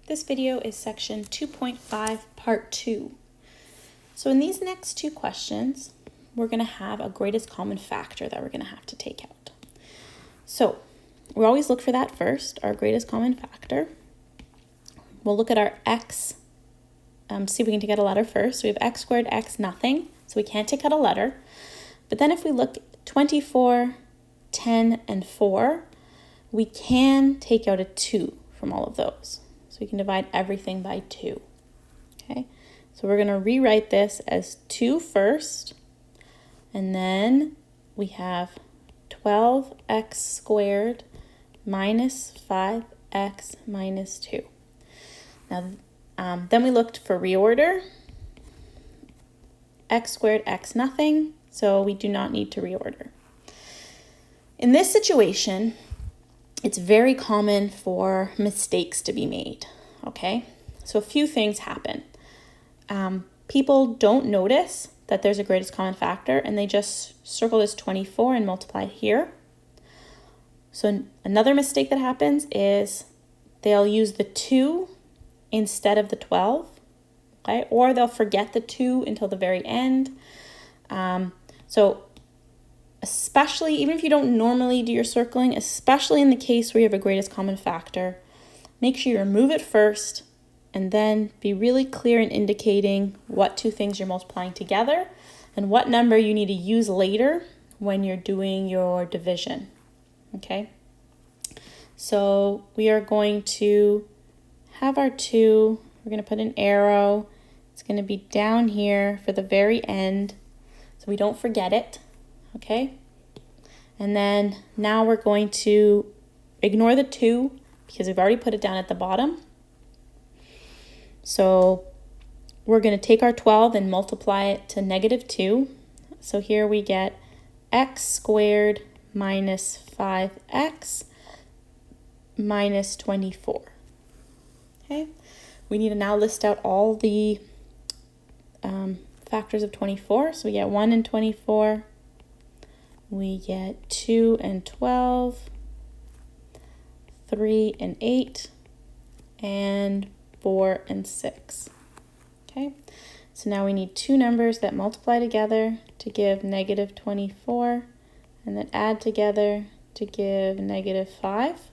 This video is section 2.5, part 2. So in these next two questions, we're going to have a greatest common factor that we're going to have to take out. So we always look for that first, our greatest common factor. We'll look at our x, see if we can take out a letter first. So we have x squared, x, nothing. So we can't take out a letter. But then if we look 24, 10, and 4, we can take out a 2 from all of those. So we can divide everything by 2. Okay, so we're going to rewrite this as 2 first, and then we have 12x squared minus 5x minus 2. Now, then we looked for reorder. X squared, x nothing, so we do not need to reorder. In this situation, it's very common for mistakes to be made, okay? So a few things happen. People don't notice that there's a greatest common factor and they just circle this 24 and multiply it here. So another mistake that happens is they'll use the 2 instead of the 12, okay? Or they'll forget the 2 until the very end. So especially, even if you don't normally do your circling, especially in the case where you have a greatest common factor, make sure you remove it first and then be really clear in indicating what two things you're multiplying together and what number you need to use later when you're doing your division, okay? So we are going to have our 2, we're going to put an arrow, it's going to be down here for the very end so we don't forget it. Okay, and then now we're going to ignore the 2 because we've already put it down at the bottom. So we're going to take our 12 and multiply it to -2. So here we get x squared minus 5x minus 24. Okay, we need to now list out all the factors of 24. So we get 1 and 24. We get 2 and 12, 3 and 8, and 4 and 6. Okay, so now we need two numbers that multiply together to give -24, and then add together to give -5.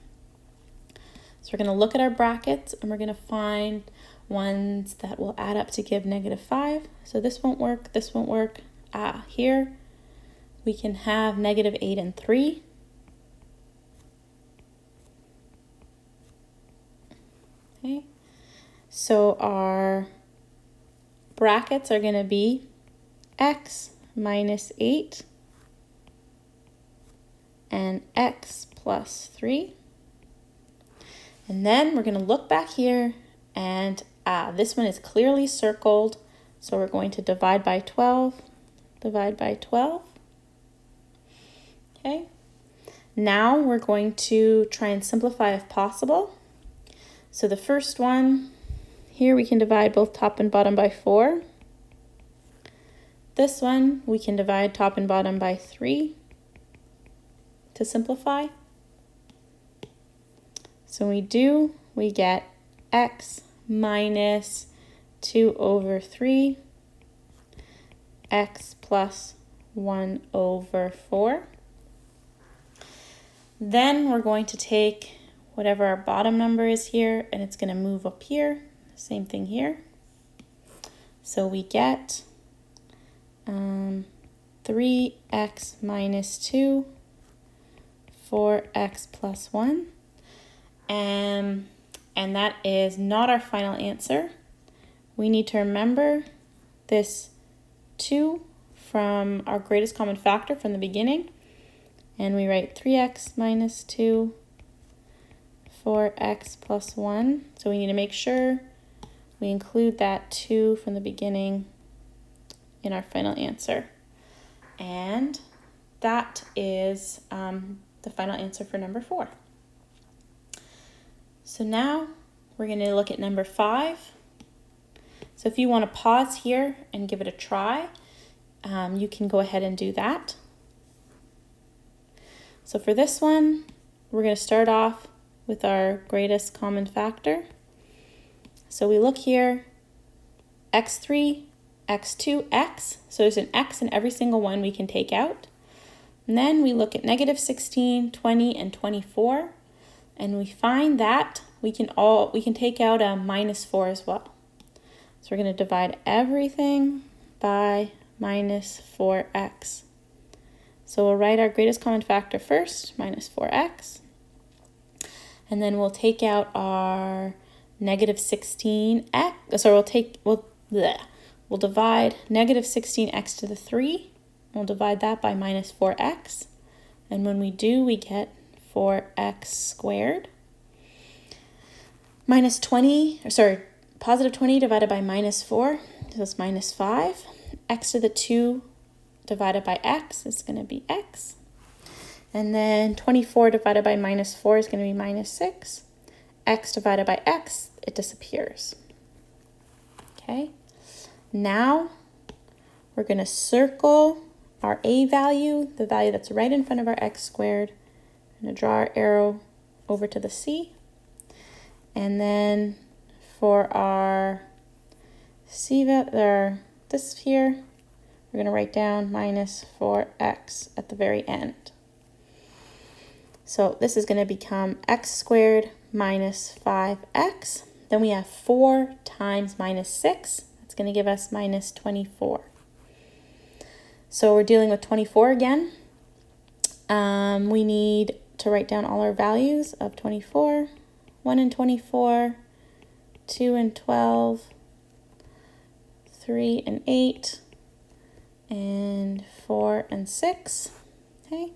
So we're going to look at our brackets, and we're going to find ones that will add up to give -5. So this won't work, this won't work. Here we can have -8 and 3. Okay, so our brackets are going to be x minus 8 and x plus 3. And then we're going to look back here, and this one is clearly circled, so we're going to divide by 12, divide by 12. Okay, now we're going to try and simplify if possible. So the first one, here we can divide both top and bottom by 4. This one, we can divide top and bottom by 3 to simplify. So we get x minus 2 over 3, x plus 1 over 4. Then we're going to take whatever our bottom number is here, and it's going to move up here. Same thing here. So we get 3x minus 2, 4x plus 1. And that is not our final answer. We need to remember this 2 from our greatest common factor from the beginning. And we write 3x minus 2, 4x plus 1. So we need to make sure we include that 2 from the beginning in our final answer. And that is the final answer for number 4. So now we're going to look at number 5. So if you want to pause here and give it a try, you can go ahead and do that. So for this one, we're going to start off with our greatest common factor. So we look here, x3, x2, x. So there's an x in every single one we can take out. And then we look at negative 16, 20, and 24. And we find that we can take out a minus 4 as well. So we're going to divide everything by minus 4x. So we'll write our greatest common factor first, minus 4x. And then we'll take out our negative 16x. So we'll divide negative 16x to the 3. We'll divide that by minus 4x. And when we do, we get 4x squared. Positive 20 divided by minus 4, so it's minus 5. X to the 2 divided by x is going to be x. And then 24 divided by minus 4 is going to be minus 6. X divided by x, it disappears. Okay, now we're going to circle our a value, the value that's right in front of our x squared. I'm going to draw our arrow over to the c. And then for our c value, this here, we're going to write down minus 4x at the very end. So this is going to become x squared minus 5x. Then we have 4 times minus 6. That's going to give us minus 24. So we're dealing with 24 again. We need to write down all our values of 24. 1 and 24, 2 and 12, 3 and 8, and 4 and 6. Okay,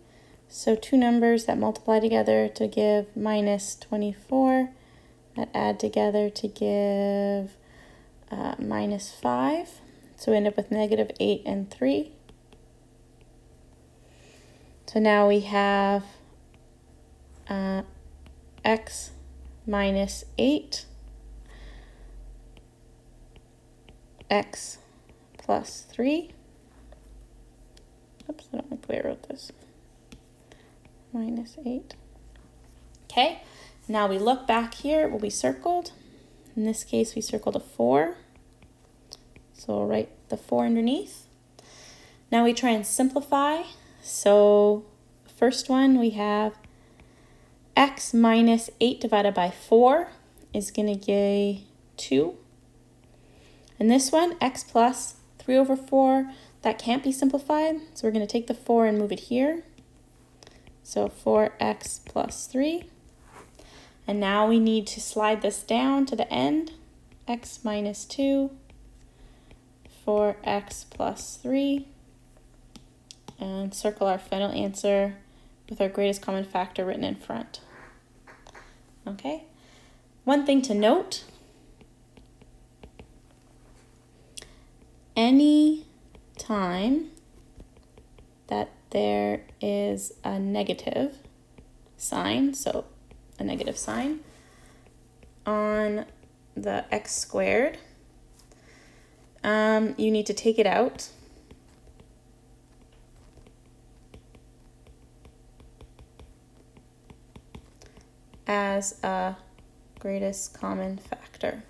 so two numbers that multiply together to give minus 24, that add together to give minus 5. So we end up with negative 8 and 3. So now we have x minus 8, x plus 3. Oops, I don't like the way I wrote this. Minus 8. Okay, now we look back here, it will be circled. In this case, we circled a 4. So we'll write the 4 underneath. Now we try and simplify. So first one, we have x minus 8 divided by 4 is going to give 2. And this one, x plus 3 over 4, that can't be simplified. So we're going to take the 4 and move it here. So 4x plus 3. And now we need to slide this down to the end. X minus 2, 4x plus 3. And circle our final answer with our greatest common factor written in front. Okay, one thing to note, any time that there is a negative sign, so a negative sign on the x squared, you need to take it out. As a greatest common factor.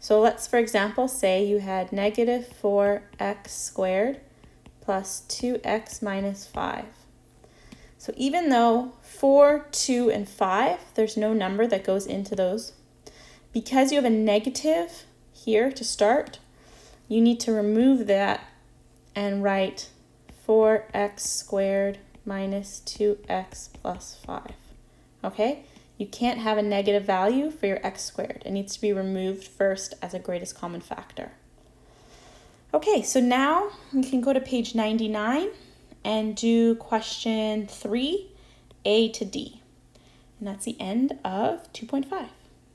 So let's, for example, say you had negative 4x squared plus 2x minus 5. So even though 4, 2, and 5, there's no number that goes into those, because you have a negative here to start, you need to remove that and write 4x squared minus 2x plus 5. Okay? You can't have a negative value for your x squared. It needs to be removed first as a greatest common factor. Okay, so now we can go to page 99 and do question 3, A to D. And that's the end of 2.5.